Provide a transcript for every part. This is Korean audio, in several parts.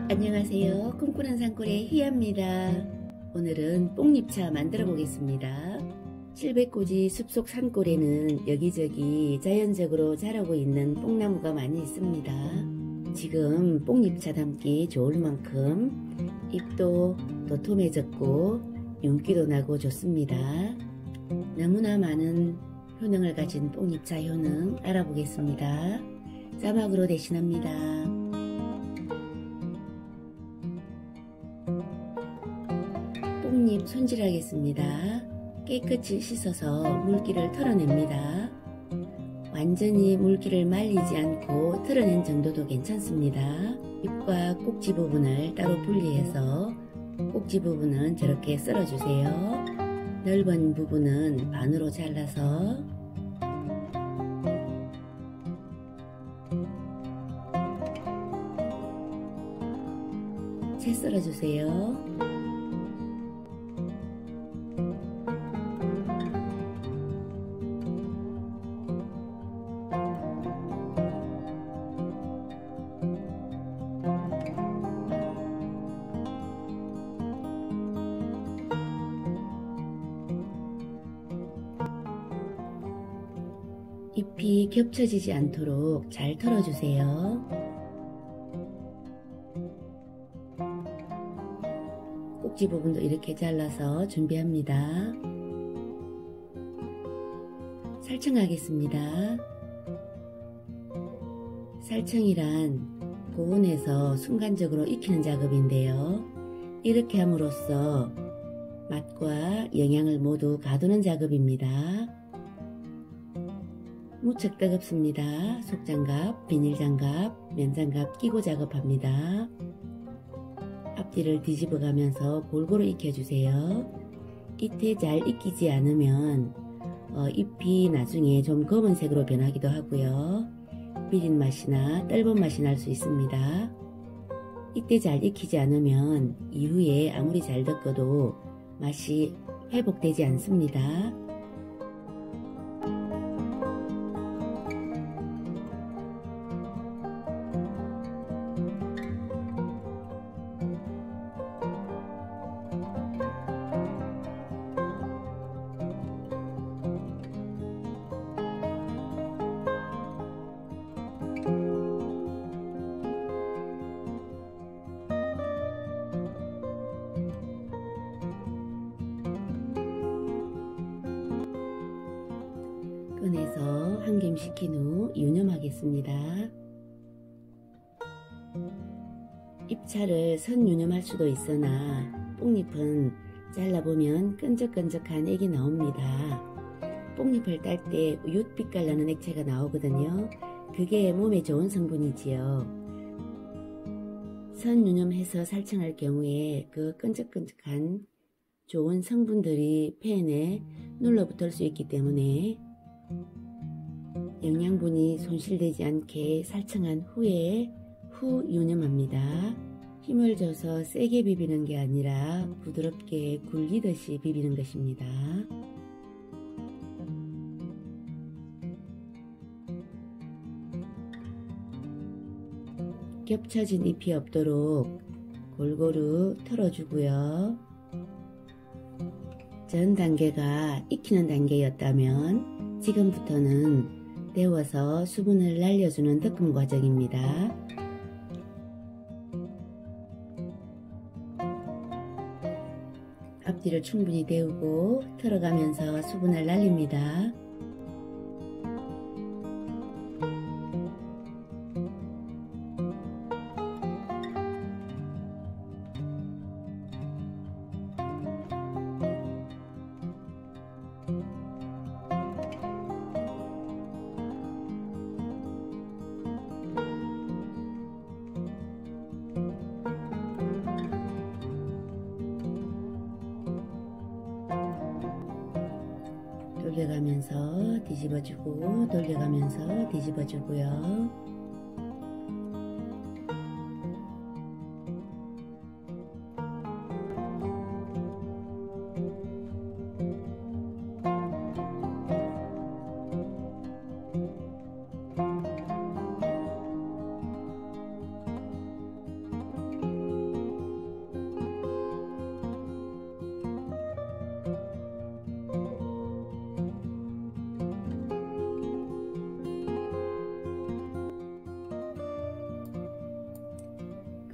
안녕하세요. 꿈꾸는 산골의 희야입니다. 오늘은 뽕잎차 만들어 보겠습니다. 칠백고지 숲속 산골에는 여기저기 자연적으로 자라고 있는 뽕나무가 많이 있습니다. 지금 뽕잎차 담기 좋을 만큼 잎도 도톰해졌고 윤기도 나고 좋습니다. 너무나 많은 효능을 가진 뽕잎차 효능 알아보겠습니다. 자막으로 대신합니다. 뽕잎 손질하겠습니다. 깨끗이 씻어서 물기를 털어냅니다. 완전히 물기를 말리지 않고 털어낸 정도도 괜찮습니다. 잎과 꼭지 부분을 따로 분리해서 꼭지 부분은 저렇게 썰어주세요. 넓은 부분은 반으로 잘라서 채 썰어주세요. 잎이 겹쳐지지 않도록 잘 털어주세요. 꼭지 부분도 이렇게 잘라서 준비합니다. 살청하겠습니다. 살청이란 고온에서 순간적으로 익히는 작업인데요. 이렇게 함으로써 맛과 영양을 모두 가두는 작업입니다. 무척 뜨겁습니다. 속장갑, 비닐장갑, 면장갑 끼고 작업합니다. 앞뒤를 뒤집어 가면서 골고루 익혀주세요. 잎에 잘 익히지 않으면 잎이 나중에 좀 검은색으로 변하기도 하고요. 비린 맛이나 떫은 맛이 날 수 있습니다. 이때 잘 익히지 않으면 이후에 아무리 잘 덮어도 맛이 회복되지 않습니다. 꺼내서 한김 식힌 후 유념하겠습니다. 잎차를 선 유념할 수도 있으나 뽕잎은 잘라보면 끈적끈적한 액이 나옵니다. 뽕잎을 딸 때 우윳빛깔 나는 액체가 나오거든요. 그게 몸에 좋은 성분이지요. 선 유념해서 살청할 경우에 그 끈적끈적한 좋은 성분들이 팬에 눌러붙을 수 있기 때문에 영양분이 손실되지 않게 살청한 후에 유념합니다. 힘을 줘서 세게 비비는 게 아니라 부드럽게 굴리듯이 비비는 것입니다. 겹쳐진 잎이 없도록 골고루 털어주고요. 전 단계가 익히는 단계였다면 지금부터는 데워서 수분을 날려주는 덮음 과정입니다. 앞뒤를 충분히 데우고 털어가면서 수분을 날립니다. 돌려가면서 뒤집어주고 돌려가면서 뒤집어주고요.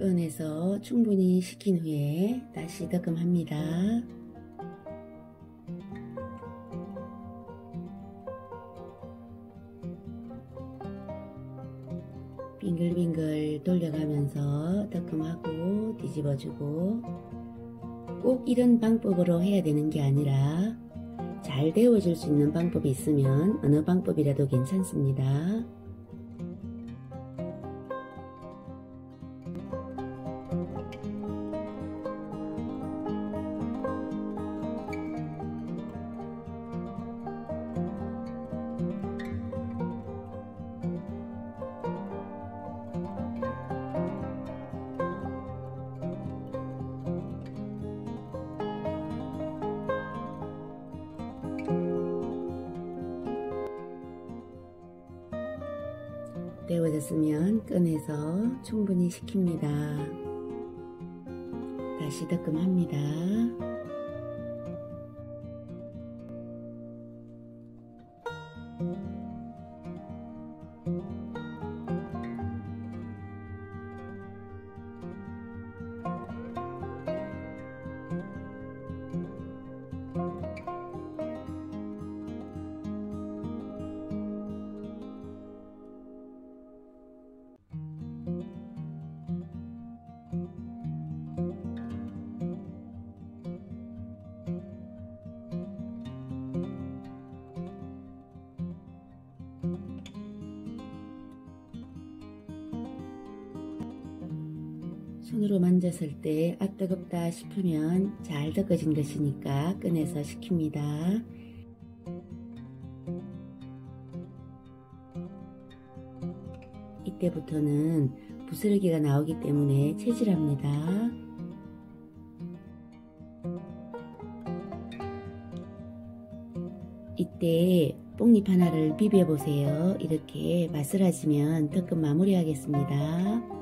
꺼내서 충분히 식힌 후에 다시 덕금합니다. 빙글빙글 돌려가면서 덕금하고 뒤집어주고, 꼭 이런 방법으로 해야 되는 게 아니라 잘 데워줄 수 있는 방법이 있으면 어느 방법이라도 괜찮습니다. 데워졌으면 꺼내서 충분히 식힙니다. 다시 덕금합니다. 손으로 만졌을 때 아 뜨겁다 싶으면 잘 덮어진 것이니까 꺼내서 식힙니다. 이때부터는 부스러기가 나오기 때문에 채질합니다. 이때 뽕잎 하나를 비벼 보세요. 이렇게 바스라지면 덕금 마무리 하겠습니다.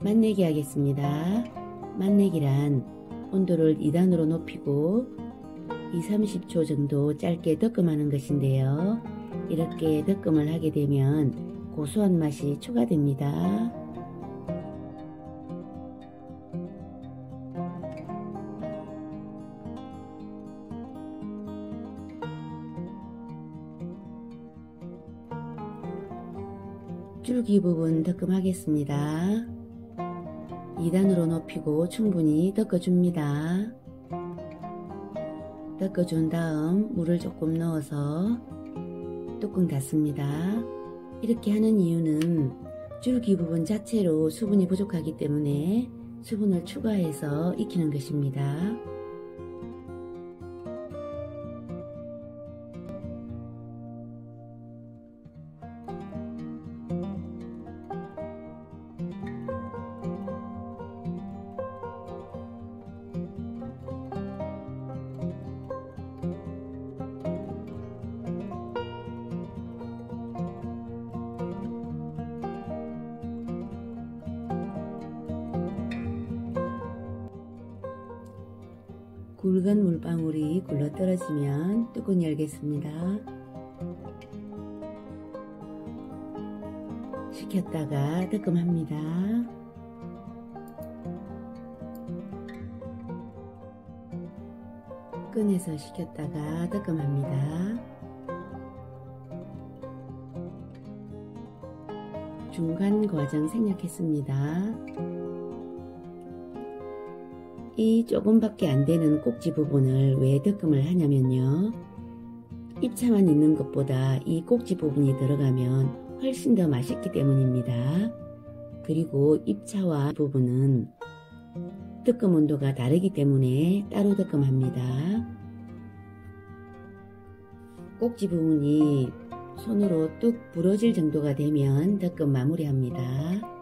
맛내기 하겠습니다. 맛내기란 온도를 2단으로 높이고 20-30초 정도 짧게 덕금하는 것인데요. 이렇게 덕금을 하게 되면 고소한 맛이 추가됩니다. 줄기 부분 덕금하겠습니다. 2단으로 높이고 충분히 덮어줍니다. 덮어준 다음 물을 조금 넣어서 뚜껑 닫습니다. 이렇게 하는 이유는 줄기 부분 자체로 수분이 부족하기 때문에 수분을 추가해서 익히는 것입니다. 굵은 물방울이 굴러 떨어지면 뚜껑 열겠습니다. 식혔다가 덕금합니다. 꺼내서 식혔다가 덕금합니다. 중간 과정 생략했습니다. 이 조금밖에 안 되는 꼭지 부분을 왜 덕금을 하냐면요. 잎차만 있는 것보다 이 꼭지 부분이 들어가면 훨씬 더 맛있기 때문입니다. 그리고 잎차와 부분은 덕금 온도가 다르기 때문에 따로 덕금합니다. 꼭지 부분이 손으로 뚝 부러질 정도가 되면 덕금 마무리합니다.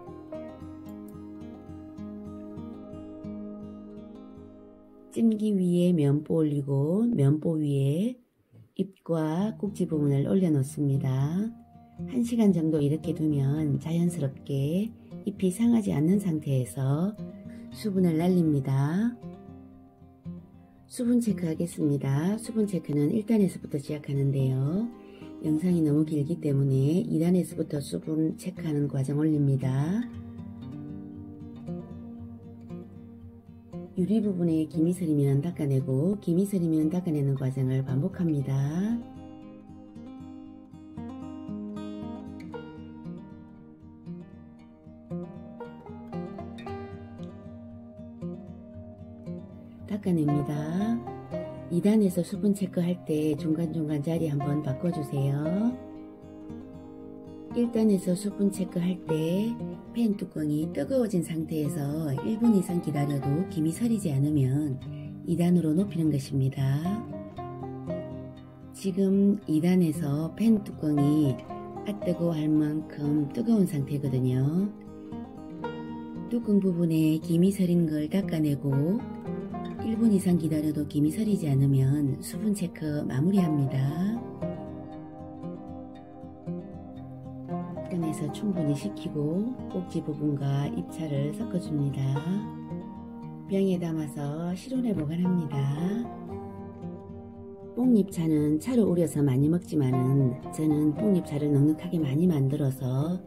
찜기 위에 면보 올리고 면보 위에 잎과 꼭지 부분을 올려 놓습니다. 1시간 정도 이렇게 두면 자연스럽게 잎이 상하지 않는 상태에서 수분을 날립니다. 수분 체크하겠습니다. 수분 체크는 1단에서부터 시작하는데요. 영상이 너무 길기 때문에 2단에서부터 수분 체크하는 과정 올립니다. 유리 부분에 김이 서리면 닦아내고 김이 서리면 닦아내는 과정을 반복합니다. 닦아냅니다. 2단에서 수분 체크할 때 중간중간 자리 한번 바꿔주세요. 1단에서 수분 체크할 때 팬 뚜껑이 뜨거워진 상태에서 1분 이상 기다려도 김이 서리지 않으면 2단으로 높이는 것입니다. 지금 2단에서 팬 뚜껑이 뜨거워할 만큼 뜨거운 상태거든요. 뚜껑 부분에 김이 서린 걸 닦아내고 1분 이상 기다려도 김이 서리지 않으면 수분 체크 마무리합니다. 끈에서 충분히 식히고 꼭지 부분과 잎차를 섞어줍니다. 병에 담아서 실온에 보관합니다. 뽕잎차는 차로 우려서 많이 먹지만은 저는 뽕잎차를 넉넉하게 많이 만들어서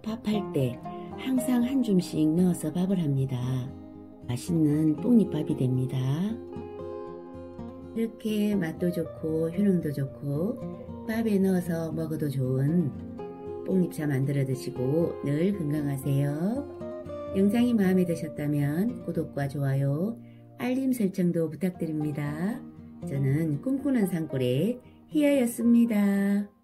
밥할 때 항상 한 줌씩 넣어서 밥을 합니다. 맛있는 뽕잎밥이 됩니다. 이렇게 맛도 좋고 효능도 좋고 밥에 넣어서 먹어도 좋은 뽕잎차 만들어 드시고 늘 건강하세요. 영상이 마음에 드셨다면 구독과 좋아요, 알림 설정도 부탁드립니다. 저는 꿈꾸는 산골의 희아였습니다.